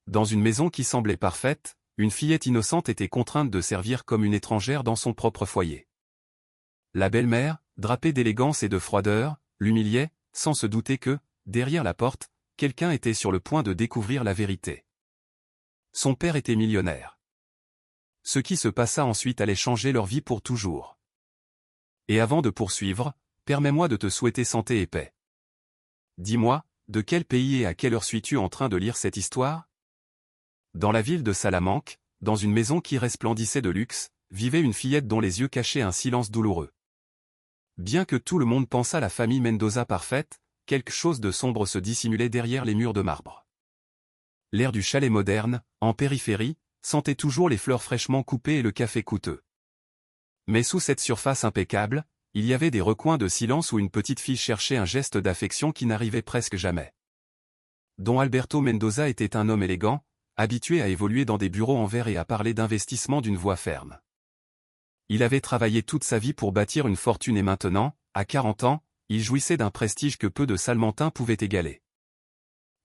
Dans une maison qui semblait parfaite, une fillette innocente était contrainte de servir comme une étrangère dans son propre foyer. La belle-mère, drapée d'élégance et de froideur, l'humiliait, sans se douter que, derrière la porte, quelqu'un était sur le point de découvrir la vérité. Son père était millionnaire. Ce qui se passa ensuite allait changer leur vie pour toujours. Et avant de poursuivre, permets-moi de te souhaiter santé et paix. Dis-moi, de quel pays et à quelle heure suis-tu en train de lire cette histoire? Dans la ville de Salamanque, dans une maison qui resplendissait de luxe, vivait une fillette dont les yeux cachaient un silence douloureux. Bien que tout le monde pensât la famille Mendoza parfaite, quelque chose de sombre se dissimulait derrière les murs de marbre. L'air du chalet moderne, en périphérie, sentait toujours les fleurs fraîchement coupées et le café coûteux. Mais sous cette surface impeccable, il y avait des recoins de silence où une petite fille cherchait un geste d'affection qui n'arrivait presque jamais. Don Alberto Mendoza était un homme élégant, habitué à évoluer dans des bureaux en verre et à parler d'investissement d'une voix ferme. Il avait travaillé toute sa vie pour bâtir une fortune et maintenant, à 40 ans, il jouissait d'un prestige que peu de salmantins pouvaient égaler.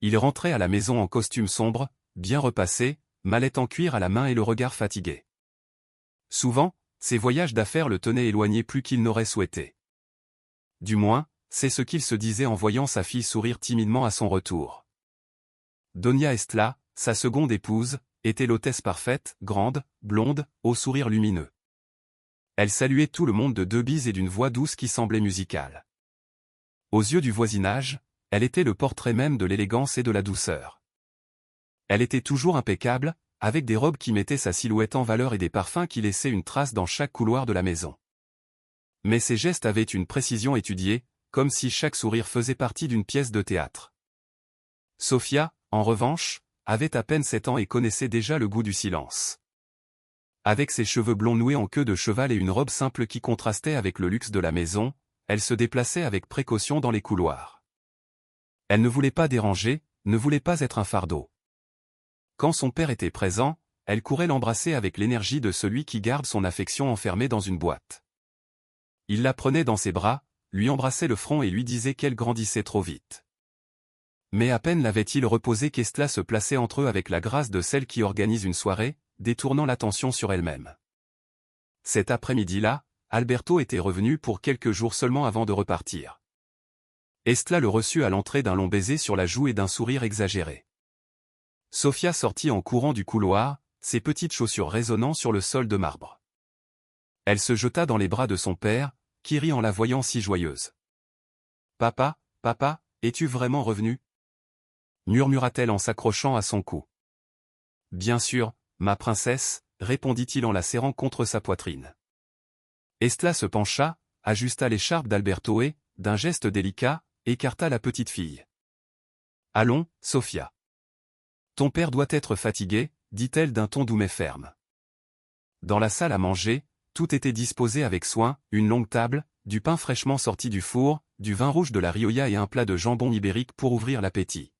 Il rentrait à la maison en costume sombre, bien repassé, mallette en cuir à la main et le regard fatigué. Souvent, ses voyages d'affaires le tenaient éloigné plus qu'il n'aurait souhaité. Du moins, c'est ce qu'il se disait en voyant sa fille sourire timidement à son retour. Doña Estela, sa seconde épouse, était l'hôtesse parfaite, grande, blonde, au sourire lumineux. Elle saluait tout le monde de deux bises et d'une voix douce qui semblait musicale. Aux yeux du voisinage, elle était le portrait même de l'élégance et de la douceur. Elle était toujours impeccable, avec des robes qui mettaient sa silhouette en valeur et des parfums qui laissaient une trace dans chaque couloir de la maison. Mais ses gestes avaient une précision étudiée, comme si chaque sourire faisait partie d'une pièce de théâtre. Sofia, en revanche, avait à peine 7 ans et connaissait déjà le goût du silence. Avec ses cheveux blonds noués en queue de cheval et une robe simple qui contrastait avec le luxe de la maison, elle se déplaçait avec précaution dans les couloirs. Elle ne voulait pas déranger, ne voulait pas être un fardeau. Quand son père était présent, elle courait l'embrasser avec l'énergie de celui qui garde son affection enfermée dans une boîte. Il la prenait dans ses bras, lui embrassait le front et lui disait qu'elle grandissait trop vite. Mais à peine l'avait-il reposé qu'Estela se plaçait entre eux avec la grâce de celle qui organise une soirée, détournant l'attention sur elle-même. Cet après-midi-là, Alberto était revenu pour quelques jours seulement avant de repartir. Estela le reçut à l'entrée d'un long baiser sur la joue et d'un sourire exagéré. Sofia sortit en courant du couloir, ses petites chaussures résonnant sur le sol de marbre. Elle se jeta dans les bras de son père, qui rit en la voyant si joyeuse. « Papa, papa, es-tu vraiment revenu ?» murmura-t-elle en s'accrochant à son cou. « Bien sûr, ma princesse, » répondit-il en la serrant contre sa poitrine. Estela se pencha, ajusta l'écharpe d'Alberto et, d'un geste délicat, écarta la petite fille. « Allons, Sofia. Ton père doit être fatigué, dit-elle d'un ton doux mais ferme. Dans la salle à manger, tout était disposé avec soin, une longue table, du pain fraîchement sorti du four, du vin rouge de la Rioja et un plat de jambon ibérique pour ouvrir l'appétit.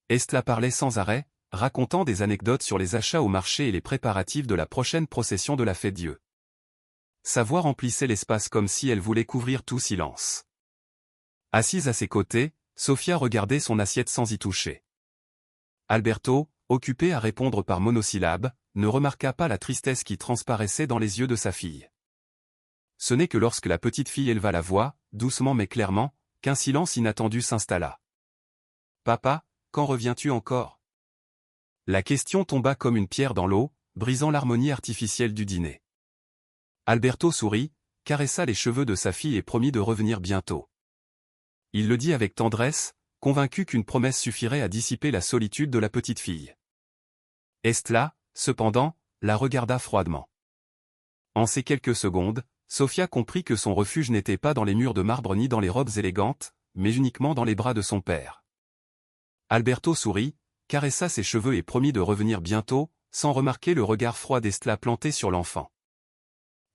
Estela parlait sans arrêt, racontant des anecdotes sur les achats au marché et les préparatifs de la prochaine procession de la Fête-Dieu. Sa voix remplissait l'espace comme si elle voulait couvrir tout silence. Assise à ses côtés, Sofia regardait son assiette sans y toucher. Alberto, occupé à répondre par monosyllabes, ne remarqua pas la tristesse qui transparaissait dans les yeux de sa fille. Ce n'est que lorsque la petite fille éleva la voix, doucement mais clairement, qu'un silence inattendu s'installa. « Papa, quand reviens-tu encore ?» La question tomba comme une pierre dans l'eau, brisant l'harmonie artificielle du dîner. Alberto sourit, caressa les cheveux de sa fille et promit de revenir bientôt. Il le dit avec tendresse, convaincu qu'une promesse suffirait à dissiper la solitude de la petite fille. Estela, cependant, la regarda froidement. En ces quelques secondes, Sofia comprit que son refuge n'était pas dans les murs de marbre ni dans les robes élégantes, mais uniquement dans les bras de son père. Alberto sourit, caressa ses cheveux et promit de revenir bientôt, sans remarquer le regard froid d'Estela planté sur l'enfant.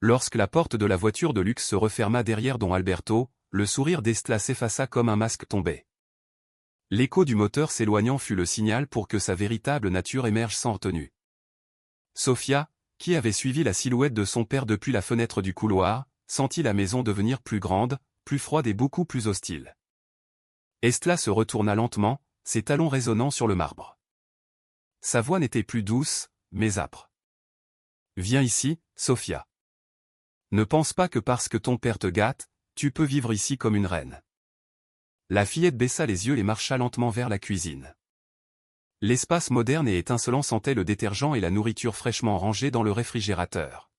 Lorsque la porte de la voiture de luxe se referma derrière don Alberto, le sourire d'Estela s'effaça comme un masque tombé. L'écho du moteur s'éloignant fut le signal pour que sa véritable nature émerge sans retenue. Sofia, qui avait suivi la silhouette de son père depuis la fenêtre du couloir, sentit la maison devenir plus grande, plus froide et beaucoup plus hostile. Estela se retourna lentement, ses talons résonnant sur le marbre. sa voix n'était plus douce, mais âpre. Viens ici, Sophia. Ne pense pas que parce que ton père te gâte, tu peux vivre ici comme une reine. La fillette baissa les yeux et marcha lentement vers la cuisine. L'espace moderne et étincelant sentait le détergent et la nourriture fraîchement rangée dans le réfrigérateur.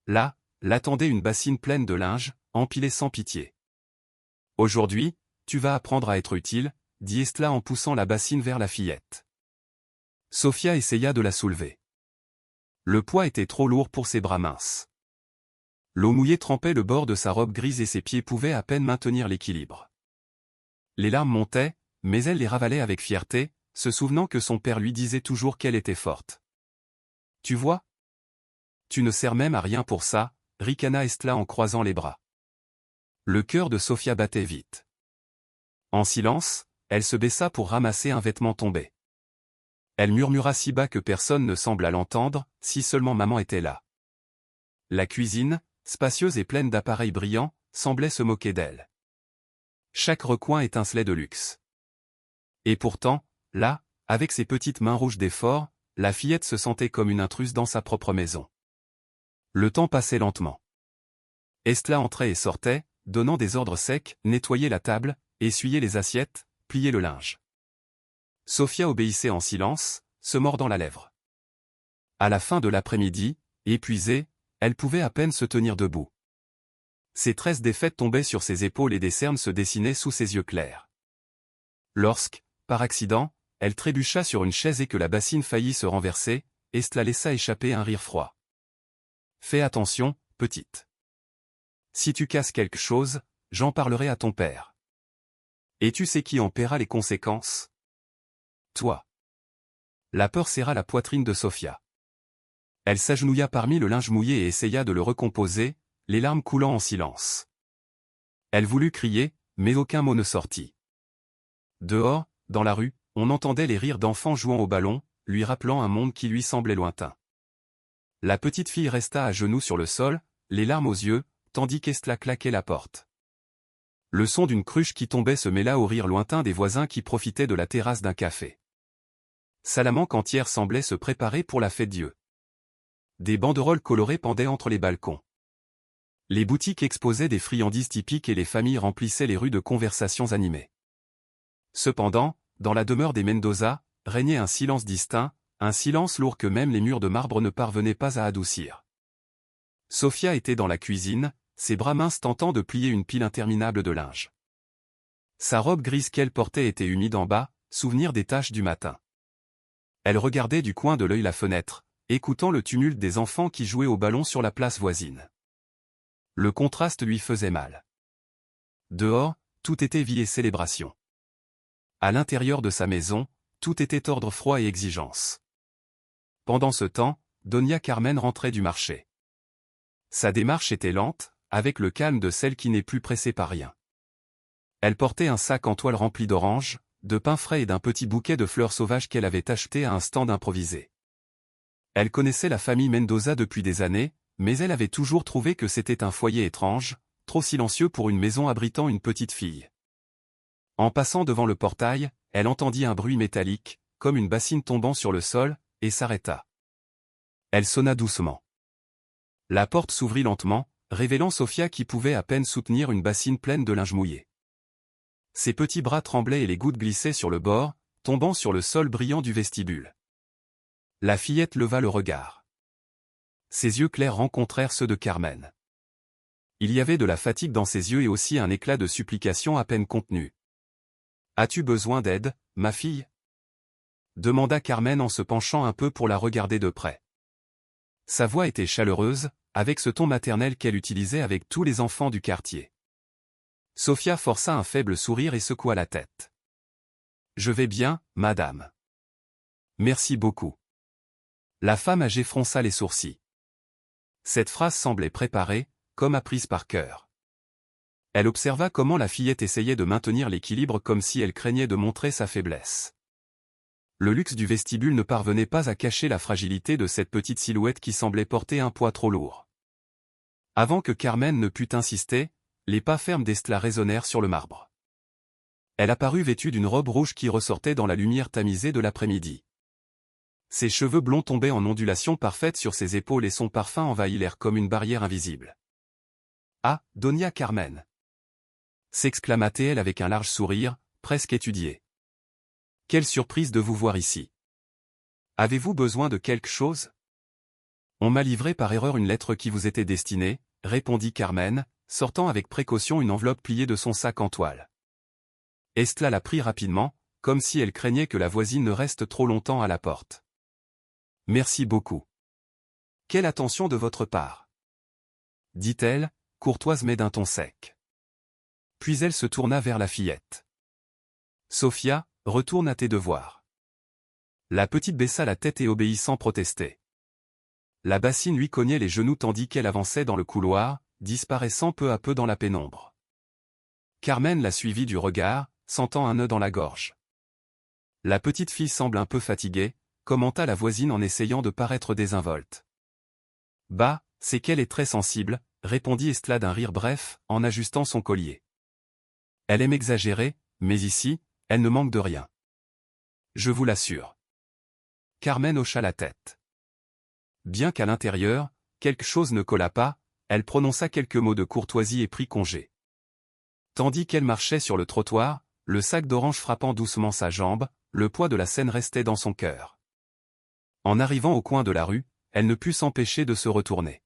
Là, l'attendait une bassine pleine de linge, empilée sans pitié. Aujourd'hui, tu vas apprendre à être utile, dit Estla en poussant la bassine vers la fillette. Sophia essaya de la soulever. Le poids était trop lourd pour ses bras minces. L'eau mouillée trempait le bord de sa robe grise et ses pieds pouvaient à peine maintenir l'équilibre. Les larmes montaient, mais elle les ravalait avec fierté, se souvenant que son père lui disait toujours qu'elle était forte. Tu vois? Tu ne sers même à rien pour ça, ricana Estla en croisant les bras. Le cœur de Sophia battait vite. En silence, elle se baissa pour ramasser un vêtement tombé. Elle murmura si bas que personne ne sembla l'entendre, si seulement maman était là. La cuisine, spacieuse et pleine d'appareils brillants, semblait se moquer d'elle. Chaque recoin étincelait de luxe. Et pourtant, là, avec ses petites mains rouges d'effort, la fillette se sentait comme une intruse dans sa propre maison. Le temps passait lentement. Estla entrait et sortait, donnant des ordres secs, nettoyer la table, essuyer les assiettes, plier le linge. Sophia obéissait en silence, se mordant la lèvre. À la fin de l'après-midi, épuisée, elle pouvait à peine se tenir debout. Ses tresses défaites tombaient sur ses épaules et des cernes se dessinaient sous ses yeux clairs. Lorsque, par accident, elle trébucha sur une chaise et que la bassine faillit se renverser, Estla laissa échapper un rire froid. « Fais attention, petite. Si tu casses quelque chose, j'en parlerai à ton père. Et tu sais qui en paiera les conséquences? Toi. » La peur serra la poitrine de Sophia. Elle s'agenouilla parmi le linge mouillé et essaya de le recomposer, les larmes coulant en silence. Elle voulut crier, mais aucun mot ne sortit. Dehors, dans la rue, on entendait les rires d'enfants jouant au ballon, lui rappelant un monde qui lui semblait lointain. La petite fille resta à genoux sur le sol, les larmes aux yeux, tandis qu'Estla claquait la porte. Le son d'une cruche qui tombait se mêla au rire lointain des voisins qui profitaient de la terrasse d'un café. Salamanque entière semblait se préparer pour la fête Dieu. Des banderoles colorées pendaient entre les balcons. Les boutiques exposaient des friandises typiques et les familles remplissaient les rues de conversations animées. Cependant, dans la demeure des Mendoza, régnait un silence distinct, un silence lourd que même les murs de marbre ne parvenaient pas à adoucir. Sophia était dans la cuisine, ses bras minces tentant de plier une pile interminable de linge. Sa robe grise qu'elle portait était humide en bas, souvenir des tâches du matin. Elle regardait du coin de l'œil la fenêtre, écoutant le tumulte des enfants qui jouaient au ballon sur la place voisine. Le contraste lui faisait mal. Dehors, tout était vie et célébration. À l'intérieur de sa maison, tout était ordre froid et exigence. Pendant ce temps, Doña Carmen rentrait du marché. Sa démarche était lente, avec le calme de celle qui n'est plus pressée par rien. Elle portait un sac en toile rempli d'oranges, de pain frais et d'un petit bouquet de fleurs sauvages qu'elle avait acheté à un stand improvisé. Elle connaissait la famille Mendoza depuis des années, mais elle avait toujours trouvé que c'était un foyer étrange, trop silencieux pour une maison abritant une petite fille. En passant devant le portail, elle entendit un bruit métallique, comme une bassine tombant sur le sol, et s'arrêta. Elle sonna doucement. La porte s'ouvrit lentement, révélant Sophia qui pouvait à peine soutenir une bassine pleine de linge mouillé. Ses petits bras tremblaient et les gouttes glissaient sur le bord, tombant sur le sol brillant du vestibule. La fillette leva le regard. Ses yeux clairs rencontrèrent ceux de Carmen. Il y avait de la fatigue dans ses yeux et aussi un éclat de supplication à peine contenu. « As-tu besoin d'aide, ma fille ?» demanda Carmen en se penchant un peu pour la regarder de près. Sa voix était chaleureuse, avec ce ton maternel qu'elle utilisait avec tous les enfants du quartier. Sophia força un faible sourire et secoua la tête. « Je vais bien, madame. »« Merci beaucoup. » La femme âgée fronça les sourcils. Cette phrase semblait préparée, comme apprise par cœur. Elle observa comment la fillette essayait de maintenir l'équilibre comme si elle craignait de montrer sa faiblesse. Le luxe du vestibule ne parvenait pas à cacher la fragilité de cette petite silhouette qui semblait porter un poids trop lourd. Avant que Carmen ne pût insister, les pas fermes d'Estla résonnèrent sur le marbre. Elle apparut vêtue d'une robe rouge qui ressortait dans la lumière tamisée de l'après-midi. Ses cheveux blonds tombaient en ondulations parfaites sur ses épaules et son parfum envahit l'air comme une barrière invisible. « Ah, Doña Carmen !» s'exclama-t-elle avec un large sourire, presque étudié. « Quelle surprise de vous voir ici. Avez-vous besoin de quelque chose ? » « On m'a livré par erreur une lettre qui vous était destinée, » répondit Carmen, sortant avec précaution une enveloppe pliée de son sac en toile. Estela la prit rapidement, comme si elle craignait que la voisine ne reste trop longtemps à la porte. « Merci beaucoup. Quelle attention de votre part !» dit-elle, courtoise mais d'un ton sec. Puis elle se tourna vers la fillette. « Sophia, retourne à tes devoirs. » La petite baissa la tête et obéit sans protester. La bassine lui cognait les genoux tandis qu'elle avançait dans le couloir, disparaissant peu à peu dans la pénombre. Carmen la suivit du regard, sentant un nœud dans la gorge. « La petite fille semble un peu fatiguée », commenta la voisine en essayant de paraître désinvolte. « Bah, c'est qu'elle est très sensible », répondit Estela d'un rire bref, en ajustant son collier. « Elle aime exagérer, mais ici, elle ne manque de rien. Je vous l'assure. » Carmen hocha la tête. Bien qu'à l'intérieur, quelque chose ne colla pas, elle prononça quelques mots de courtoisie et prit congé. Tandis qu'elle marchait sur le trottoir, le sac d'orange frappant doucement sa jambe, le poids de la scène restait dans son cœur. En arrivant au coin de la rue, elle ne put s'empêcher de se retourner.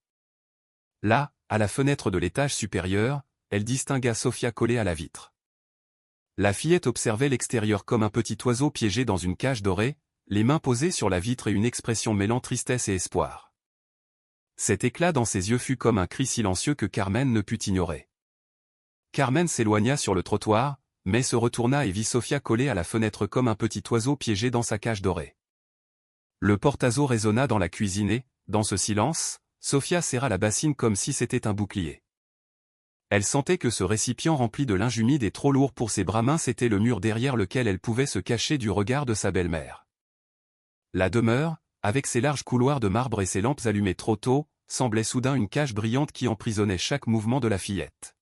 Là, à la fenêtre de l'étage supérieur, elle distingua Sophia collée à la vitre. La fillette observait l'extérieur comme un petit oiseau piégé dans une cage dorée, les mains posées sur la vitre et une expression mêlant tristesse et espoir. Cet éclat dans ses yeux fut comme un cri silencieux que Carmen ne put ignorer. Carmen s'éloigna sur le trottoir, mais se retourna et vit Sophia collée à la fenêtre comme un petit oiseau piégé dans sa cage dorée. Le porte-à-eau résonna dans la cuisine et, dans ce silence, Sophia serra la bassine comme si c'était un bouclier. Elle sentait que ce récipient rempli de linge humide et trop lourd pour ses bras minces était le mur derrière lequel elle pouvait se cacher du regard de sa belle-mère. La demeure, avec ses larges couloirs de marbre et ses lampes allumées trop tôt, semblait soudain une cage brillante qui emprisonnait chaque mouvement de la fillette.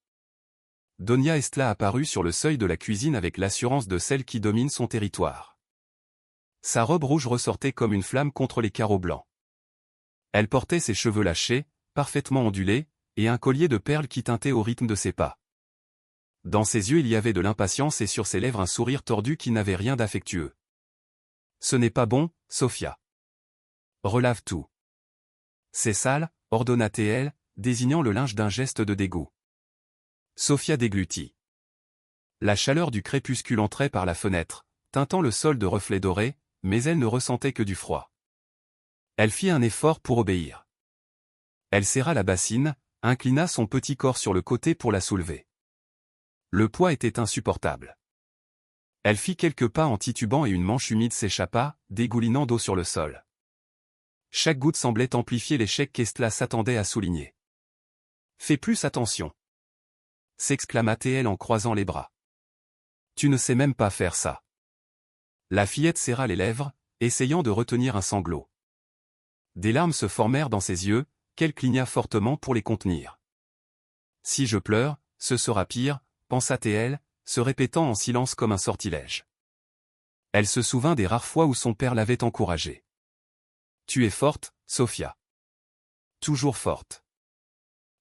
Doña Estela apparut sur le seuil de la cuisine avec l'assurance de celle qui domine son territoire. Sa robe rouge ressortait comme une flamme contre les carreaux blancs. Elle portait ses cheveux lâchés, parfaitement ondulés, et un collier de perles qui tintait au rythme de ses pas. Dans ses yeux il y avait de l'impatience et sur ses lèvres un sourire tordu qui n'avait rien d'affectueux. « Ce n'est pas bon, Sophia. Relave tout. »« C'est sale, » ordonna-t-elle, désignant le linge d'un geste de dégoût. Sophia déglutit. La chaleur du crépuscule entrait par la fenêtre, teintant le sol de reflets dorés, mais elle ne ressentait que du froid. Elle fit un effort pour obéir. Elle serra la bassine, inclina son petit corps sur le côté pour la soulever. Le poids était insupportable. Elle fit quelques pas en titubant et une manche humide s'échappa, dégoulinant d'eau sur le sol. Chaque goutte semblait amplifier l'échec qu'Estela s'attendait à souligner. « Fais plus attention !» s'exclama-t-elle en croisant les bras. « Tu ne sais même pas faire ça. » La fillette serra les lèvres, essayant de retenir un sanglot. Des larmes se formèrent dans ses yeux, qu'elle cligna fortement pour les contenir. « Si je pleure, ce sera pire, » pensa-t-elle, se répétant en silence comme un sortilège. Elle se souvint des rares fois où son père l'avait encouragée. « Tu es forte, Sophia. Toujours forte. »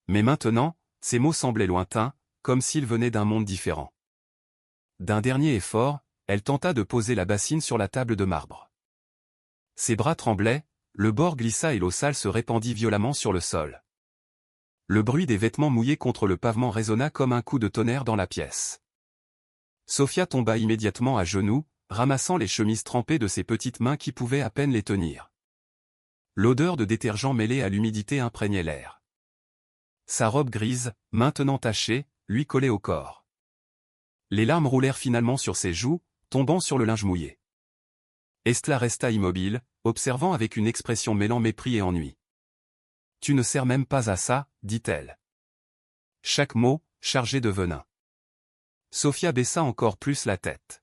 Mais maintenant, ces mots semblaient lointains, comme s'ils venaient d'un monde différent. D'un dernier effort, elle tenta de poser la bassine sur la table de marbre. Ses bras tremblaient, le bord glissa et l'eau sale se répandit violemment sur le sol. Le bruit des vêtements mouillés contre le pavement résonna comme un coup de tonnerre dans la pièce. Sophia tomba immédiatement à genoux, ramassant les chemises trempées de ses petites mains qui pouvaient à peine les tenir. L'odeur de détergent mêlée à l'humidité imprégnait l'air. Sa robe grise, maintenant tachée, lui collait au corps. Les larmes roulèrent finalement sur ses joues, tombant sur le linge mouillé. Estela resta immobile, observant avec une expression mêlant mépris et ennui. « Tu ne sers même pas à ça, » dit-elle. Chaque mot, chargé de venin. Sophia baissa encore plus la tête.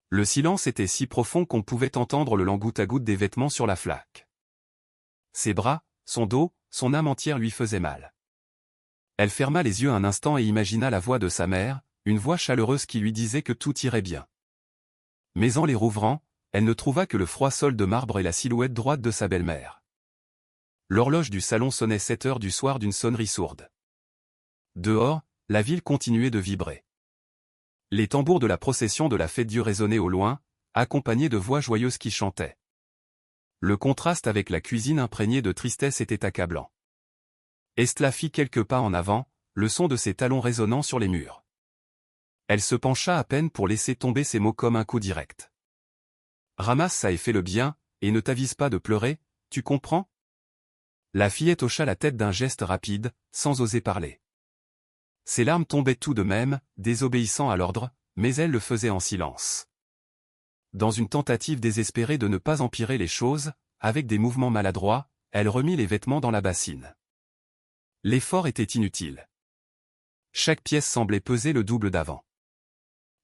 Le silence était si profond qu'on pouvait entendre le langoutte-à-goutte des vêtements sur la flaque. Ses bras, son dos, son âme entière lui faisaient mal. Elle ferma les yeux un instant et imagina la voix de sa mère, une voix chaleureuse qui lui disait que tout irait bien. Mais en les rouvrant, elle ne trouva que le froid sol de marbre et la silhouette droite de sa belle-mère. L'horloge du salon sonnait 7 heures du soir d'une sonnerie sourde. Dehors, la ville continuait de vibrer. Les tambours de la procession de la Fête-Dieu résonnaient au loin, accompagnés de voix joyeuses qui chantaient. Le contraste avec la cuisine imprégnée de tristesse était accablant. Estla fit quelques pas en avant, le son de ses talons résonnant sur les murs. Elle se pencha à peine pour laisser tomber ses mots comme un coup direct. « Ramasse ça et fais le bien, et ne t'avise pas de pleurer, tu comprends ?» La fillette hocha la tête d'un geste rapide, sans oser parler. Ses larmes tombaient tout de même, désobéissant à l'ordre, mais elle le faisait en silence. Dans une tentative désespérée de ne pas empirer les choses, avec des mouvements maladroits, elle remit les vêtements dans la bassine. L'effort était inutile. Chaque pièce semblait peser le double d'avant.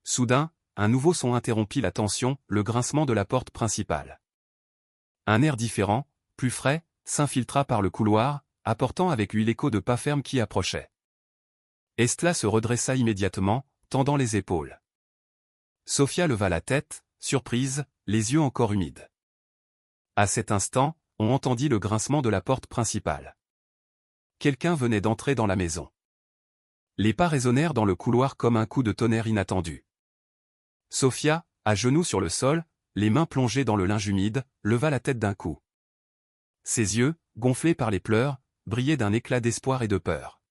Soudain, un nouveau son interrompit la tension, le grincement de la porte principale. Un air différent, plus frais, s'infiltra par le couloir, apportant avec lui l'écho de pas fermes qui approchaient. Estla se redressa immédiatement, tendant les épaules. Sophia leva la tête, surprise, les yeux encore humides. À cet instant, on entendit le grincement de la porte principale. Quelqu'un venait d'entrer dans la maison. Les pas résonnèrent dans le couloir comme un coup de tonnerre inattendu. Sophia, à genoux sur le sol, les mains plongées dans le linge humide, leva la tête d'un coup. Ses yeux, gonflés par les pleurs, brillaient d'un éclat d'espoir et de peur.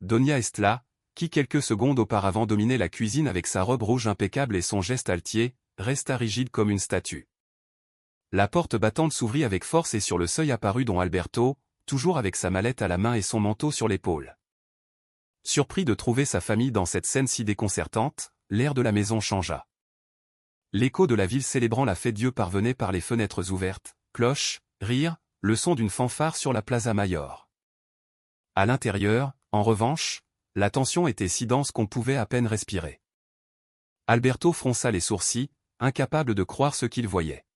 Donia Estla, qui quelques secondes auparavant dominait la cuisine avec sa robe rouge impeccable et son geste altier, resta rigide comme une statue. La porte battante s'ouvrit avec force et sur le seuil apparut don Alberto, toujours avec sa mallette à la main et son manteau sur l'épaule. Surpris de trouver sa famille dans cette scène si déconcertante, l'air de la maison changea. L'écho de la ville célébrant la Fête-Dieu parvenait par les fenêtres ouvertes, cloches, rires, le son d'une fanfare sur la Plaza Mayor. À l'intérieur, en revanche, la tension était si dense qu'on pouvait à peine respirer. Alberto fronça les sourcils, incapable de croire ce qu'il voyait.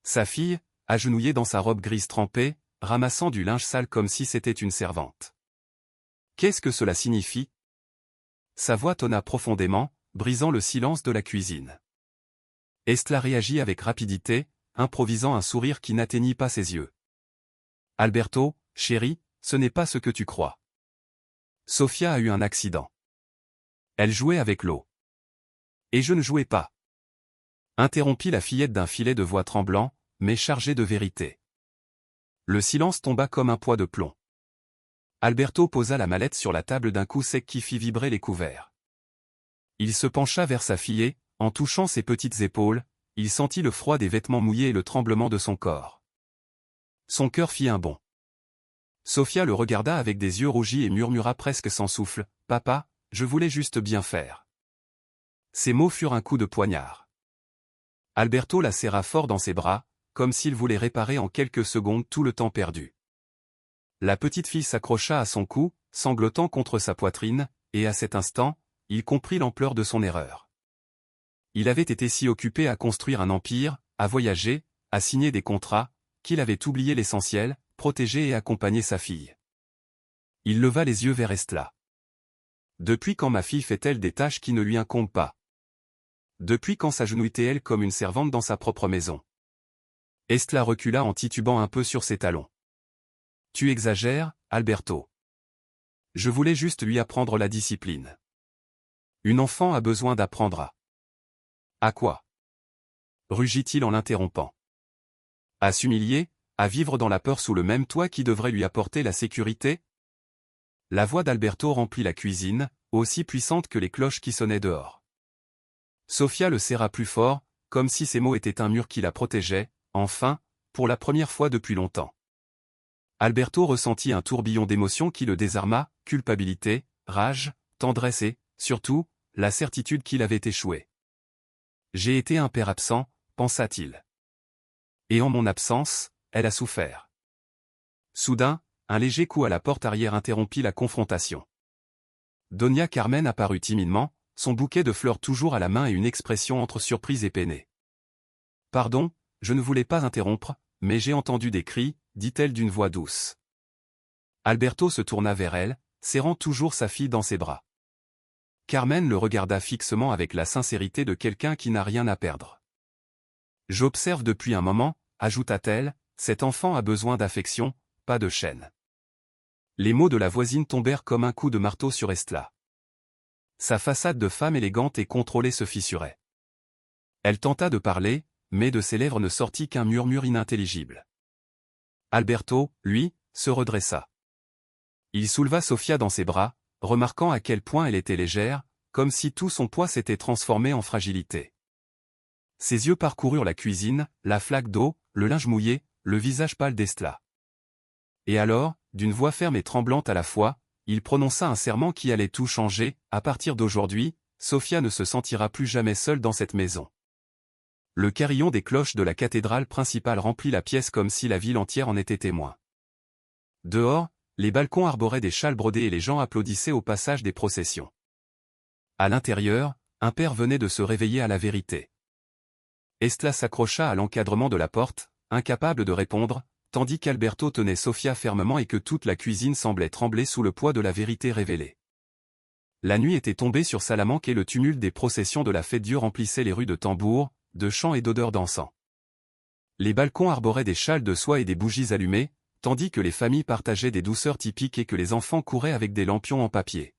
Sa fille, agenouillée dans sa robe grise trempée, ramassant du linge sale comme si c'était une servante. Qu'est-ce que cela signifie ? Sa voix tonna profondément, brisant le silence de la cuisine. Estla réagit avec rapidité, improvisant un sourire qui n'atteignit pas ses yeux. « Alberto, chéri, ce n'est pas ce que tu crois. Sophia a eu un accident. Elle jouait avec l'eau. Et je ne jouais pas. » Interrompit la fillette d'un filet de voix tremblant, mais chargé de vérité. Le silence tomba comme un poids de plomb. Alberto posa la mallette sur la table d'un coup sec qui fit vibrer les couverts. Il se pencha vers sa fille et, en touchant ses petites épaules, il sentit le froid des vêtements mouillés et le tremblement de son corps. Son cœur fit un bond. Sophia le regarda avec des yeux rougis et murmura presque sans souffle, « Papa, je voulais juste bien faire. » Ces mots furent un coup de poignard. Alberto la serra fort dans ses bras, comme s'il voulait réparer en quelques secondes tout le temps perdu. La petite fille s'accrocha à son cou, sanglotant contre sa poitrine, et à cet instant, il comprit l'ampleur de son erreur. Il avait été si occupé à construire un empire, à voyager, à signer des contrats, qu'il avait oublié l'essentiel, protéger et accompagner sa fille. Il leva les yeux vers Estla. « Depuis quand ma fille fait-elle des tâches qui ne lui incombent pas ? Depuis quand s'agenouille-t-elle comme une servante dans sa propre maison ?» Estla recula en titubant un peu sur ses talons. « Tu exagères, Alberto. Je voulais juste lui apprendre la discipline. Une enfant a besoin d'apprendre à quoi ? Rugit-il en l'interrompant. À s'humilier, à vivre dans la peur sous le même toit qui devrait lui apporter la sécurité ? La voix d'Alberto remplit la cuisine, aussi puissante que les cloches qui sonnaient dehors. Sophia le serra plus fort, comme si ces mots étaient un mur qui la protégeait, enfin, pour la première fois depuis longtemps. Alberto ressentit un tourbillon d'émotions qui le désarma, culpabilité, rage, tendresse et, surtout, la certitude qu'il avait échoué. « J'ai été un père absent, pensa-t-il. Et en mon absence, elle a souffert. » Soudain, un léger coup à la porte arrière interrompit la confrontation. Donia Carmen apparut timidement, son bouquet de fleurs toujours à la main et une expression entre surprise et peinée. « Pardon, je ne voulais pas interrompre, mais j'ai entendu des cris, dit-elle d'une voix douce. Alberto se tourna vers elle, serrant toujours sa fille dans ses bras. Carmen le regarda fixement avec la sincérité de quelqu'un qui n'a rien à perdre. J'observe depuis un moment, ajouta-t-elle, cet enfant a besoin d'affection, pas de chaîne. Les mots de la voisine tombèrent comme un coup de marteau sur Estla. Sa façade de femme élégante et contrôlée se fissurait. Elle tenta de parler, mais de ses lèvres ne sortit qu'un murmure inintelligible. Alberto, lui, se redressa. Il souleva Sofia dans ses bras, remarquant à quel point elle était légère, comme si tout son poids s'était transformé en fragilité. Ses yeux parcoururent la cuisine, la flaque d'eau, le linge mouillé, le visage pâle d'Estla. Et alors, d'une voix ferme et tremblante à la fois, il prononça un serment qui allait tout changer. À partir d'aujourd'hui, Sofia ne se sentira plus jamais seule dans cette maison. Le carillon des cloches de la cathédrale principale remplit la pièce comme si la ville entière en était témoin. Dehors, les balcons arboraient des châles brodés et les gens applaudissaient au passage des processions. À l'intérieur, un père venait de se réveiller à la vérité. Estla s'accrocha à l'encadrement de la porte, incapable de répondre, tandis qu'Alberto tenait Sofia fermement et que toute la cuisine semblait trembler sous le poids de la vérité révélée. La nuit était tombée sur Salamanque et le tumulte des processions de la Fête-Dieu remplissait les rues de tambours, de chants et d'odeurs d'encens. Les balcons arboraient des châles de soie et des bougies allumées, tandis que les familles partageaient des douceurs typiques et que les enfants couraient avec des lampions en papier.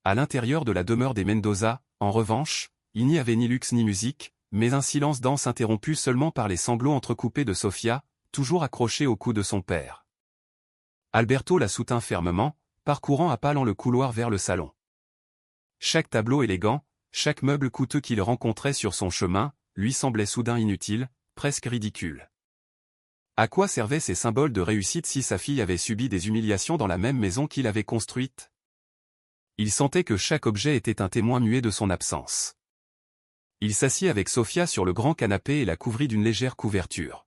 À l'intérieur de la demeure des Mendoza, en revanche, il n'y avait ni luxe ni musique, mais un silence dense interrompu seulement par les sanglots entrecoupés de Sofia, toujours accrochée au cou de son père. Alberto la soutint fermement, parcourant à pas lents le couloir vers le salon. Chaque tableau élégant, chaque meuble coûteux qu'il rencontrait sur son chemin, lui semblait soudain inutile, presque ridicule. À quoi servaient ces symboles de réussite si sa fille avait subi des humiliations dans la même maison qu'il avait construite? Il sentait que chaque objet était un témoin muet de son absence. Il s'assit avec Sofia sur le grand canapé et la couvrit d'une légère couverture.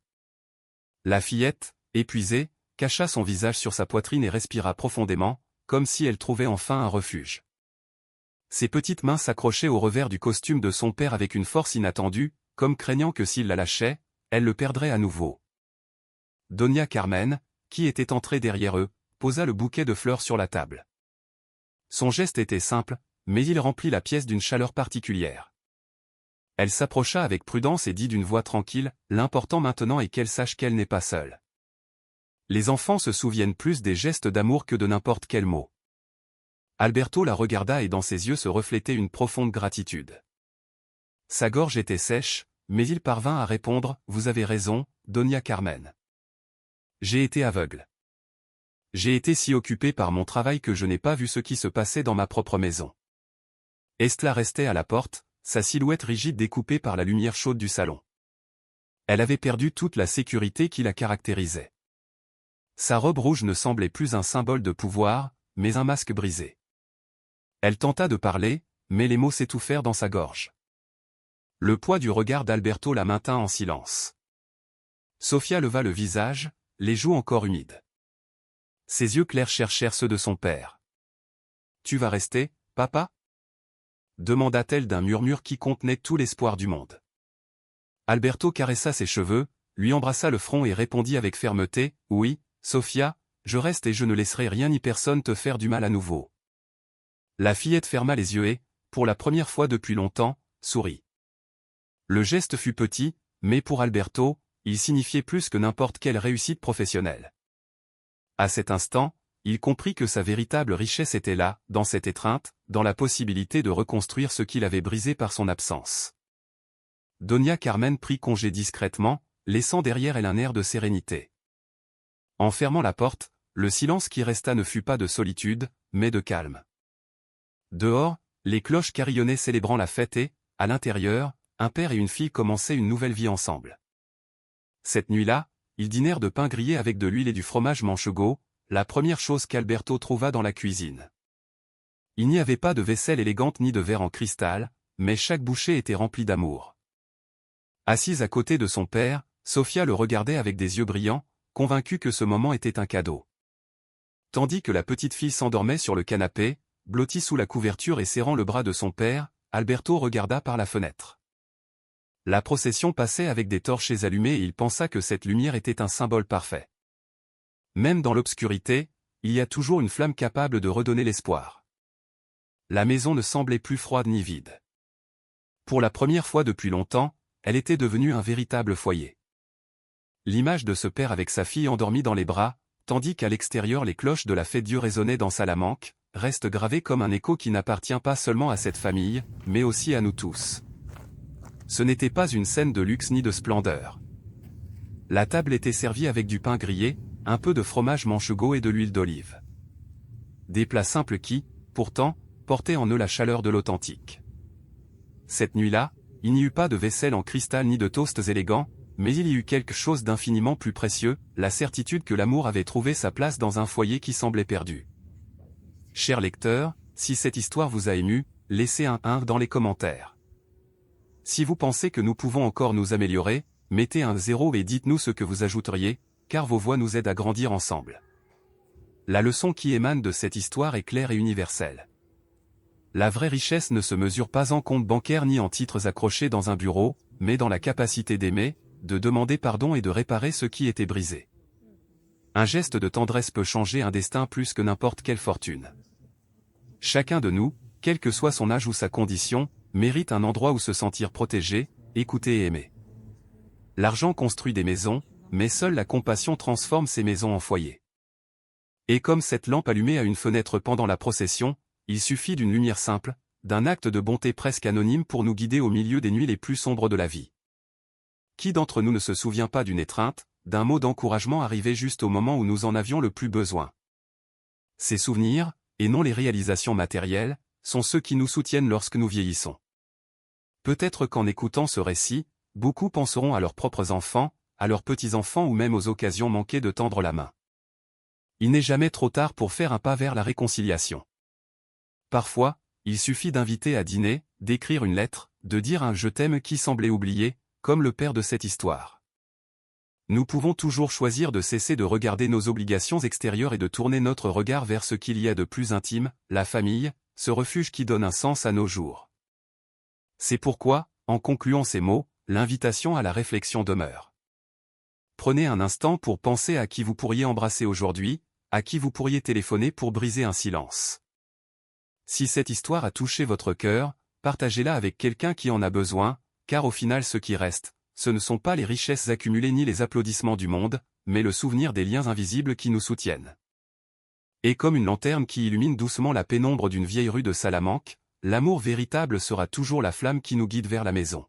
La fillette, épuisée, cacha son visage sur sa poitrine et respira profondément, comme si elle trouvait enfin un refuge. Ses petites mains s'accrochaient au revers du costume de son père avec une force inattendue, comme craignant que s'il la lâchait, elle le perdrait à nouveau. Doña Carmen, qui était entrée derrière eux, posa le bouquet de fleurs sur la table. Son geste était simple, mais il remplit la pièce d'une chaleur particulière. Elle s'approcha avec prudence et dit d'une voix tranquille, « L'important maintenant est qu'elle sache qu'elle n'est pas seule. » Les enfants se souviennent plus des gestes d'amour que de n'importe quel mot. Alberto la regarda et dans ses yeux se reflétait une profonde gratitude. Sa gorge était sèche, mais il parvint à répondre, « Vous avez raison, Doña Carmen. J'ai été aveugle. J'ai été si occupé par mon travail que je n'ai pas vu ce qui se passait dans ma propre maison. » Estla restait à la porte, sa silhouette rigide découpée par la lumière chaude du salon. Elle avait perdu toute la sécurité qui la caractérisait. Sa robe rouge ne semblait plus un symbole de pouvoir, mais un masque brisé. Elle tenta de parler, mais les mots s'étouffèrent dans sa gorge. Le poids du regard d'Alberto la maintint en silence. Sofia leva le visage, les joues encore humides. Ses yeux clairs cherchèrent ceux de son père. « Tu vas rester, papa ?» demanda-t-elle d'un murmure qui contenait tout l'espoir du monde. Alberto caressa ses cheveux, lui embrassa le front et répondit avec fermeté, « Oui, Sofia, je reste et je ne laisserai rien ni personne te faire du mal à nouveau. » La fillette ferma les yeux et, pour la première fois depuis longtemps, sourit. Le geste fut petit, mais pour Alberto, il signifiait plus que n'importe quelle réussite professionnelle. À cet instant, il comprit que sa véritable richesse était là, dans cette étreinte, dans la possibilité de reconstruire ce qu'il avait brisé par son absence. Doña Carmen prit congé discrètement, laissant derrière elle un air de sérénité. En fermant la porte, le silence qui resta ne fut pas de solitude, mais de calme. Dehors, les cloches carillonnaient célébrant la fête et, à l'intérieur, un père et une fille commençaient une nouvelle vie ensemble. Cette nuit-là, ils dînèrent de pain grillé avec de l'huile et du fromage manchego, la première chose qu'Alberto trouva dans la cuisine. Il n'y avait pas de vaisselle élégante ni de verre en cristal, mais chaque bouchée était remplie d'amour. Assise à côté de son père, Sofia le regardait avec des yeux brillants, convaincue que ce moment était un cadeau. Tandis que la petite fille s'endormait sur le canapé, blottie sous la couverture et serrant le bras de son père, Alberto regarda par la fenêtre. La procession passait avec des torches allumées et il pensa que cette lumière était un symbole parfait. Même dans l'obscurité, il y a toujours une flamme capable de redonner l'espoir. La maison ne semblait plus froide ni vide. Pour la première fois depuis longtemps, elle était devenue un véritable foyer. L'image de ce père avec sa fille endormie dans les bras, tandis qu'à l'extérieur les cloches de la fête-Dieu résonnaient dans Salamanque, reste gravée comme un écho qui n'appartient pas seulement à cette famille, mais aussi à nous tous. Ce n'était pas une scène de luxe ni de splendeur. La table était servie avec du pain grillé, un peu de fromage manchego et de l'huile d'olive. Des plats simples qui, pourtant, portaient en eux la chaleur de l'authentique. Cette nuit-là, il n'y eut pas de vaisselle en cristal ni de toasts élégants, mais il y eut quelque chose d'infiniment plus précieux, la certitude que l'amour avait trouvé sa place dans un foyer qui semblait perdu. Cher lecteur, si cette histoire vous a ému, laissez un 1 dans les commentaires. Si vous pensez que nous pouvons encore nous améliorer, mettez un 0 et dites-nous ce que vous ajouteriez, car vos voix nous aident à grandir ensemble. La leçon qui émane de cette histoire est claire et universelle. La vraie richesse ne se mesure pas en compte bancaire ni en titres accrochés dans un bureau, mais dans la capacité d'aimer, de demander pardon et de réparer ce qui était brisé. Un geste de tendresse peut changer un destin plus que n'importe quelle fortune. Chacun de nous, quel que soit son âge ou sa condition, mérite un endroit où se sentir protégé, écouté et aimé. L'argent construit des maisons, mais seule la compassion transforme ces maisons en foyers. Et comme cette lampe allumée à une fenêtre pendant la procession, il suffit d'une lumière simple, d'un acte de bonté presque anonyme pour nous guider au milieu des nuits les plus sombres de la vie. Qui d'entre nous ne se souvient pas d'une étreinte, d'un mot d'encouragement arrivé juste au moment où nous en avions le plus besoin? Ces souvenirs, et non les réalisations matérielles, sont ceux qui nous soutiennent lorsque nous vieillissons. Peut-être qu'en écoutant ce récit, beaucoup penseront à leurs propres enfants, à leurs petits-enfants ou même aux occasions manquées de tendre la main. Il n'est jamais trop tard pour faire un pas vers la réconciliation. Parfois, il suffit d'inviter à dîner, d'écrire une lettre, de dire un « je t'aime » qui semblait oublié, comme le père de cette histoire. Nous pouvons toujours choisir de cesser de regarder nos obligations extérieures et de tourner notre regard vers ce qu'il y a de plus intime, la famille, ce refuge qui donne un sens à nos jours. C'est pourquoi, en concluant ces mots, l'invitation à la réflexion demeure. Prenez un instant pour penser à qui vous pourriez embrasser aujourd'hui, à qui vous pourriez téléphoner pour briser un silence. Si cette histoire a touché votre cœur, partagez-la avec quelqu'un qui en a besoin, car au final ce qui reste, ce ne sont pas les richesses accumulées ni les applaudissements du monde, mais le souvenir des liens invisibles qui nous soutiennent. Et comme une lanterne qui illumine doucement la pénombre d'une vieille rue de Salamanque, l'amour véritable sera toujours la flamme qui nous guide vers la maison.